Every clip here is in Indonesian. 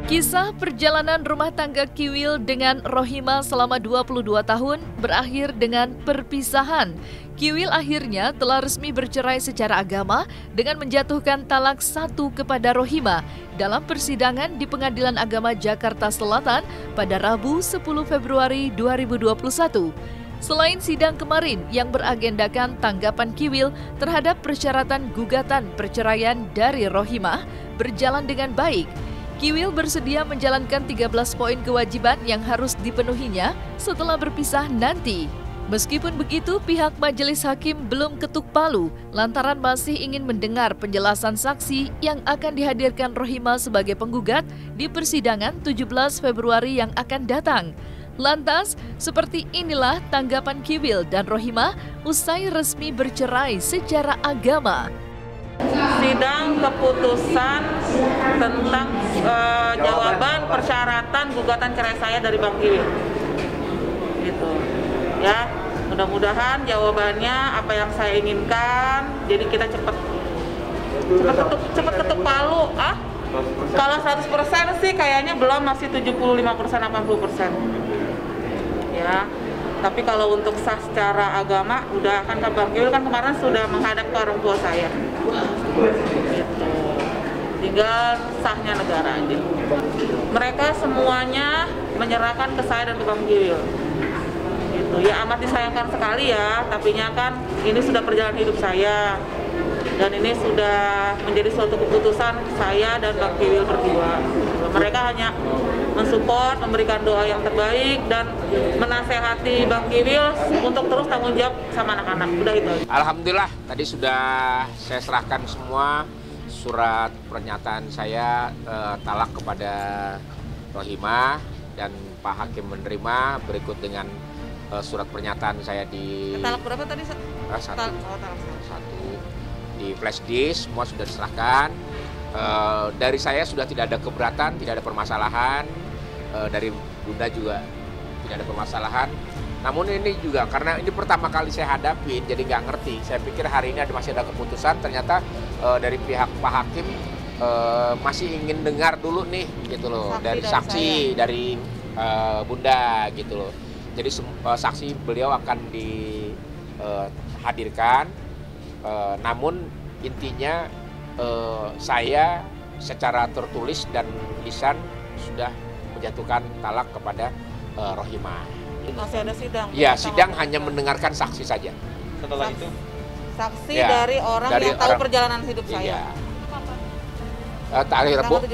Kisah perjalanan rumah tangga Kiwil dengan Rohima selama 22 tahun berakhir dengan perpisahan. Kiwil akhirnya telah resmi bercerai secara agama dengan menjatuhkan talak 1 kepada Rohima dalam persidangan di Pengadilan Agama Jakarta Selatan pada Rabu 10 Februari 2021. Selain sidang kemarin yang beragendakan tanggapan Kiwil terhadap persyaratan gugatan perceraian dari Rohima berjalan dengan baik, Kiwil bersedia menjalankan 13 poin kewajiban yang harus dipenuhinya setelah berpisah nanti. Meskipun begitu, pihak majelis hakim belum ketuk palu lantaran masih ingin mendengar penjelasan saksi yang akan dihadirkan Rohima sebagai penggugat di persidangan 17 Februari yang akan datang. Lantas, seperti inilah tanggapan Kiwil dan Rohima usai resmi bercerai secara agama. Sidang keputusan tentang jawaban persyaratan gugatan cerai saya dari Bang Kiwil, gitu ya. Mudah-mudahan jawabannya apa yang saya inginkan, jadi kita cepat ketuk palu. Kalau 100% sih kayaknya belum, masih 75%, 80%. Ya. Tapi kalau untuk sah secara agama, udah kan Bang Kiwil kan kemarin sudah menghadap ke orang tua saya. Gitu. Tinggal sahnya negara aja. Mereka semuanya menyerahkan ke saya dan ke Bang Kiwil. Gitu. Ya amat disayangkan sekali ya, tapinya kan ini sudah perjalanan hidup saya. Dan ini sudah menjadi suatu keputusan saya dan Bang Kiwil berdua. Mereka hanya mensupport, memberikan doa yang terbaik, dan menasehati Bang Kiwil untuk terus tanggung jawab sama anak-anak. Udah itu aja. Alhamdulillah, tadi sudah saya serahkan semua surat pernyataan saya talak kepada Rohima, dan Pak Hakim menerima berikut dengan surat pernyataan saya di... Talak berapa tadi? Satu. Di flash disk, semua sudah diserahkan. Dari saya sudah tidak ada keberatan, tidak ada permasalahan. Dari Bunda juga tidak ada permasalahan. Namun ini juga karena ini pertama kali saya hadapin, jadi nggak ngerti. Saya pikir hari ini masih ada keputusan, ternyata dari pihak Pak Hakim masih ingin dengar dulu nih, gitu loh, dari saksi dari Bunda, gitu loh. Jadi saksi beliau akan dihadirkan. Namun intinya saya secara tertulis dan lisan sudah menjatuhkan talak kepada Rohima. Masih ada sidang? Ya, sidang hanya mendengarkan saksi saja. Setelah itu? Saksi ya, dari orang yang tahu perjalanan hidup saya? Hari Rabu.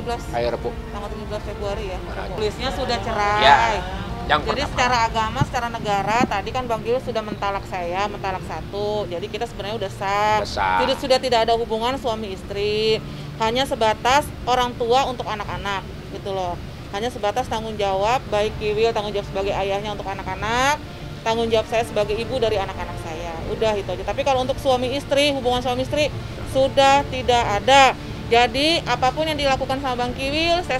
Tanggal 17 Februari ya. Tulisnya sudah cerai. Ya, jadi secara agama, secara negara, tadi kan Bang Kiwil sudah mentalak saya, mentalak 1. Jadi kita sebenarnya udah sah. Sudah tidak ada hubungan suami istri. Hanya sebatas orang tua untuk anak-anak, gitu loh. Hanya sebatas tanggung jawab, baik Kiwil tanggung jawab sebagai ayahnya untuk anak-anak, tanggung jawab saya sebagai ibu dari anak-anak saya. Udah itu aja. Tapi kalau untuk suami istri, hubungan suami istri sudah tidak ada. Jadi apapun yang dilakukan sama Bang Kiwil, saya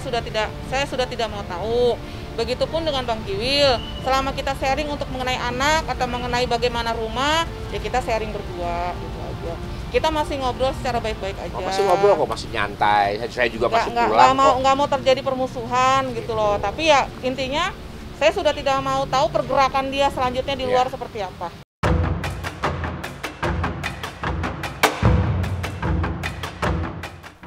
sudah tidak mau tahu. Begitupun dengan Bang Kiwil, selama kita sharing untuk mengenai anak atau mengenai bagaimana rumah, ya kita sharing berdua, gitu aja. Kita masih ngobrol secara baik-baik aja. Masih ngobrol kok, masih nyantai. Saya juga masih pulang kok. Nggak mau terjadi permusuhan gitu loh. Tapi ya intinya saya sudah tidak mau tahu pergerakan dia selanjutnya di luar seperti apa.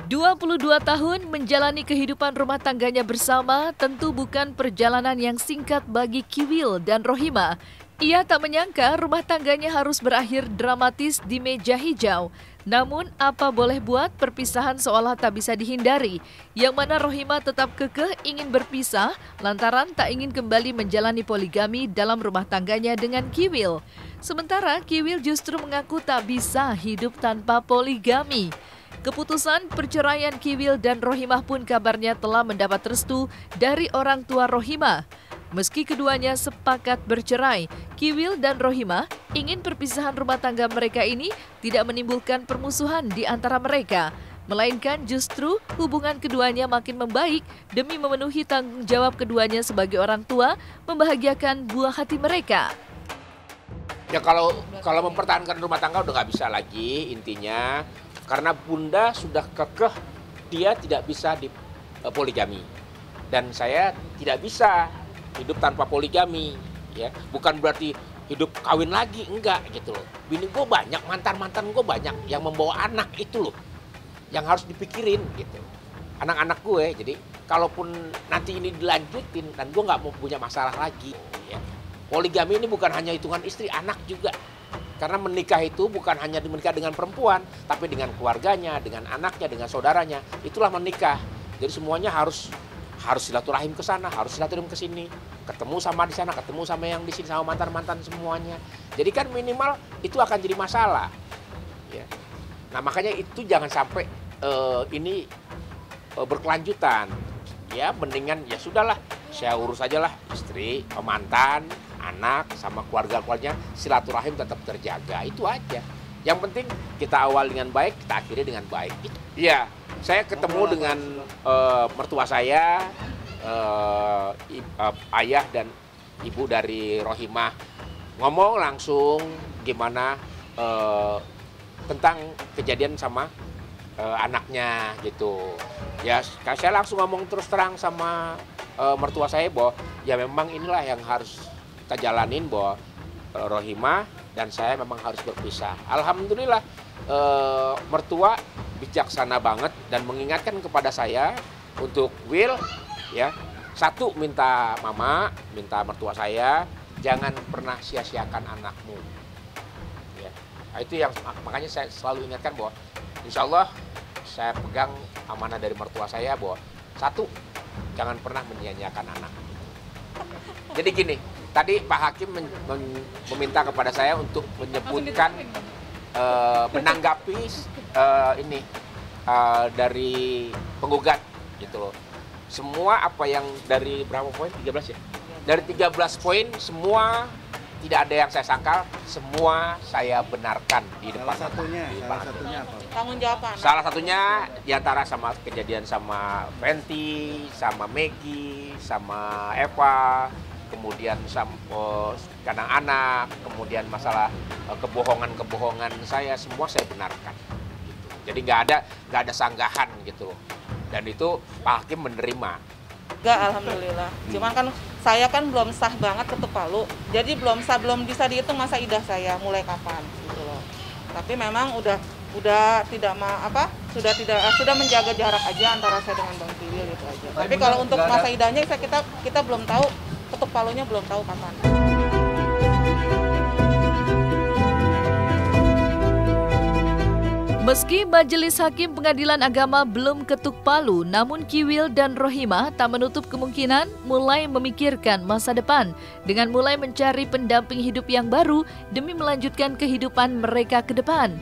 22 tahun menjalani kehidupan rumah tangganya bersama tentu bukan perjalanan yang singkat bagi Kiwil dan Rohima. Ia tak menyangka rumah tangganya harus berakhir dramatis di meja hijau. Namun apa boleh buat, perpisahan seolah tak bisa dihindari. Yang mana Rohima tetap kekeh ingin berpisah lantaran tak ingin kembali menjalani poligami dalam rumah tangganya dengan Kiwil. Sementara Kiwil justru mengaku tak bisa hidup tanpa poligami. Keputusan perceraian Kiwil dan Rohimah pun kabarnya telah mendapat restu dari orang tua Rohimah. Meski keduanya sepakat bercerai, Kiwil dan Rohimah ingin perpisahan rumah tangga mereka ini tidak menimbulkan permusuhan di antara mereka. Melainkan justru hubungan keduanya makin membaik demi memenuhi tanggung jawab keduanya sebagai orang tua, membahagiakan buah hati mereka. Ya kalau mempertahankan rumah tangga udah nggak bisa lagi intinya, karena Bunda sudah kekeh dia tidak bisa di poligami dan saya tidak bisa hidup tanpa poligami, ya bukan berarti hidup kawin lagi, enggak gitu loh. Bini gue banyak, mantan gue banyak yang membawa anak, itu loh yang harus dipikirin gitu, anak-anak gue. Jadi kalaupun nanti ini dilanjutin dan gue nggak mau punya masalah lagi, ya. Poligami ini bukan hanya hitungan istri, anak juga. Karena menikah itu bukan hanya menikah dengan perempuan, tapi dengan keluarganya, dengan anaknya, dengan saudaranya. Itulah menikah. Jadi semuanya harus silaturahim ke sana, harus silaturahim ke sini. Ketemu sama di sana, ketemu sama yang di sini, sama mantan-mantan semuanya. Jadi kan minimal itu akan jadi masalah. Ya. Nah makanya itu jangan sampai ini berkelanjutan. Ya mendingan ya sudahlah, saya urus aja lah istri, mantan, anak, sama keluarga-keluarganya, silaturahim tetap terjaga, itu aja. Yang penting kita awal dengan baik, kita akhiri dengan baik. Iya, saya ketemu dengan mertua saya, ayah dan ibu dari Rohimah, ngomong langsung gimana tentang kejadian sama anaknya gitu. Ya saya langsung ngomong terus terang sama mertua saya bahwa ya memang inilah yang harus kita jalanin, bahwa Rohimah dan saya memang harus berpisah. Alhamdulillah mertua bijaksana banget dan mengingatkan kepada saya untuk Will, ya satu, minta mertua saya jangan pernah sia-siakan anakmu. Ya, itu yang makanya saya selalu ingatkan bahwa insya Allah saya pegang amanah dari mertua saya bahwa satu, jangan pernah menyia-nyiakan anak. Jadi gini, tadi Pak Hakim meminta kepada saya untuk menyebutkan menanggapi ini dari penggugat gitu loh. Semua apa yang dari berapa poin? 13 ya? Dari 13 poin semua tidak ada yang saya sangkal, semua saya benarkan di depan. Salah satunya apa? Tanggung jawab anak. Salah satunya diantara sama kejadian sama Fenty, sama Maggie, sama Eva, kemudian sama kandang anak, kemudian masalah kebohongan saya, semua saya benarkan. Gitu. Jadi nggak ada sanggahan gitu. Dan itu Pak Hakim menerima. Enggak, alhamdulillah. Cuman kan saya kan belum sah banget ketuk palu. Jadi belum bisa dihitung masa idah saya mulai kapan gitu loh. Tapi memang udah sudah menjaga jarak aja antara saya dengan Bang Kiwil gitu aja. Tapi kalau untuk masa idahnya kita belum tahu, ketuk palunya belum tahu kapan. Meski Majelis Hakim Pengadilan Agama belum ketuk palu, namun Kiwil dan Rohimah tak menutup kemungkinan mulai memikirkan masa depan dengan mulai mencari pendamping hidup yang baru demi melanjutkan kehidupan mereka ke depan.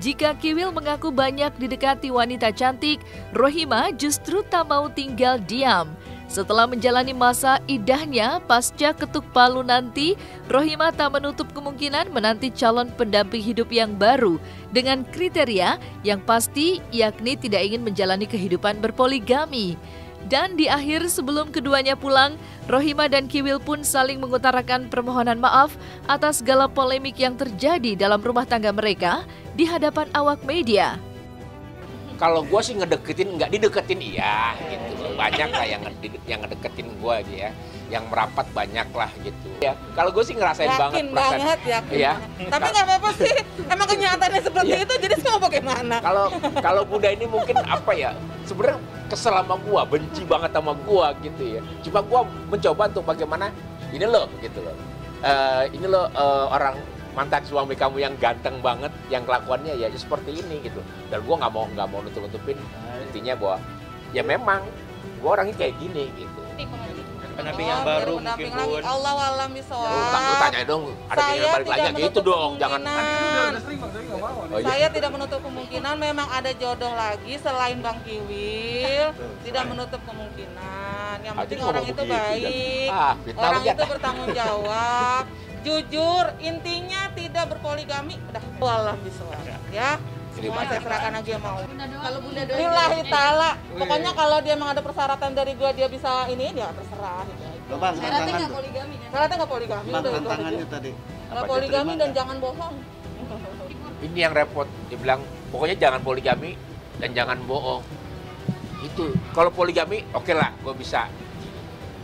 Jika Kiwil mengaku banyak didekati wanita cantik, Rohimah justru tak mau tinggal diam. Setelah menjalani masa idahnya pasca ketuk palu nanti, Rohimah tak menutup kemungkinan menanti calon pendamping hidup yang baru dengan kriteria yang pasti, yakni tidak ingin menjalani kehidupan berpoligami. Dan di akhir sebelum keduanya pulang, Rohimah dan Kiwil pun saling mengutarakan permohonan maaf atas segala polemik yang terjadi dalam rumah tangga mereka di hadapan awak media. Kalau gue sih nggak dideketin iya gitu. Banyak lah yang ngedeketin gue aja ya, yang merapat banyak lah gitu. Ya, kalau gue sih ngerasain yakin banget. Yakin ya. banget. Tapi nggak apa-apa sih, emang kenyataannya seperti itu, jadi mau bagaimana? Kalau Bunda ini mungkin apa ya, sebenarnya kesel sama gue, benci banget sama gue gitu ya. Cuma gue mencoba untuk bagaimana, ini loh gitu loh. Ini loh orang mantan suami kamu yang ganteng banget, yang kelakuannya ya seperti ini gitu. Dan gue nggak mau nutup-nutupin intinya bahwa ya memang gue orangnya kayak gini gitu. Pendamping yang baru mungkin Bun. Allah alam bisawab. Lu tanya dong, ada yang balik lagi gitu dong, jangan. Saya tidak menutup kemungkinan memang ada jodoh lagi selain Bang Kiwil, tidak menutup kemungkinan. Yang penting orang itu baik, orang itu bertanggung jawab. Jujur, intinya tidak berpoligami, udah walah bisawab ya. Semua saya serahkan aja yang mau. Kalau Bunda Doa lillahi ta'ala. Pokoknya kalau dia emang ada persyaratan dari gua dia bisa ini, dia terserah gitu. Loh Bang, Syaratnya nggak poligami kan? Syaratnya nggak poligami. Bang, udah itu tantangannya aja. tadi. Nggak poligami dan jangan bohong. Ini yang repot, dia bilang pokoknya jangan poligami dan jangan bohong. Itu kalau poligami oke lah, gue bisa.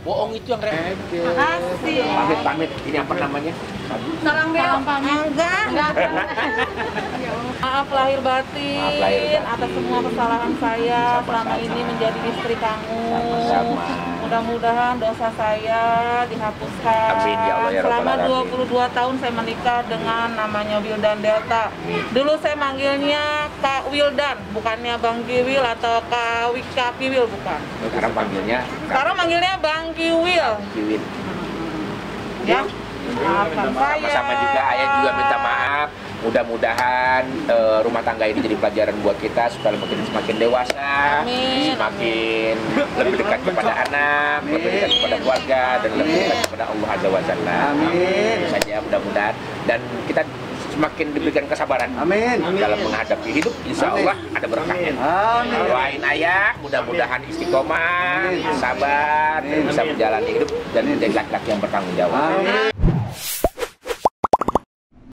Bohong itu yang repot. Makasih. Pamit, ini apa namanya? Salam pamit. Enggak. Maaf lahir batin, Maaf lahir batin. atas semua kesalahan saya selama ini menjadi istri kamu. Sama-sama. Mudah-mudahan dosa saya dihapuskan. Amin, ya Allah, ya Selama Rabbal Alamin. 22 tahun saya menikah dengan namanya Wildan Delta. Dulu saya manggilnya Kak Wildan, bukannya Bang Kiwil atau Kak Piwil, bukan. Sekarang panggilnya Sekarang manggilnya Bang Kiwil. Kiwil. Ya, maafkan saya. Sama-sama juga, ayah juga minta maaf. Mudah-mudahan rumah tangga ini jadi pelajaran buat kita supaya semakin dewasa, Amin. semakin lebih dekat kepada anak, lebih dekat kepada keluarga, dan lebih dekat kepada Allah Azza wa Jalla. Amin. Itu saja mudah-mudahan, dan kita semakin diberikan kesabaran Amin. dalam menghadapi hidup. Insya Allah ada berkahnya. Amin. Doain ayah, mudah-mudahan istiqomah, sabar, dan bisa menjalani hidup dan menjadi laki-laki yang bertanggung jawab. Amin.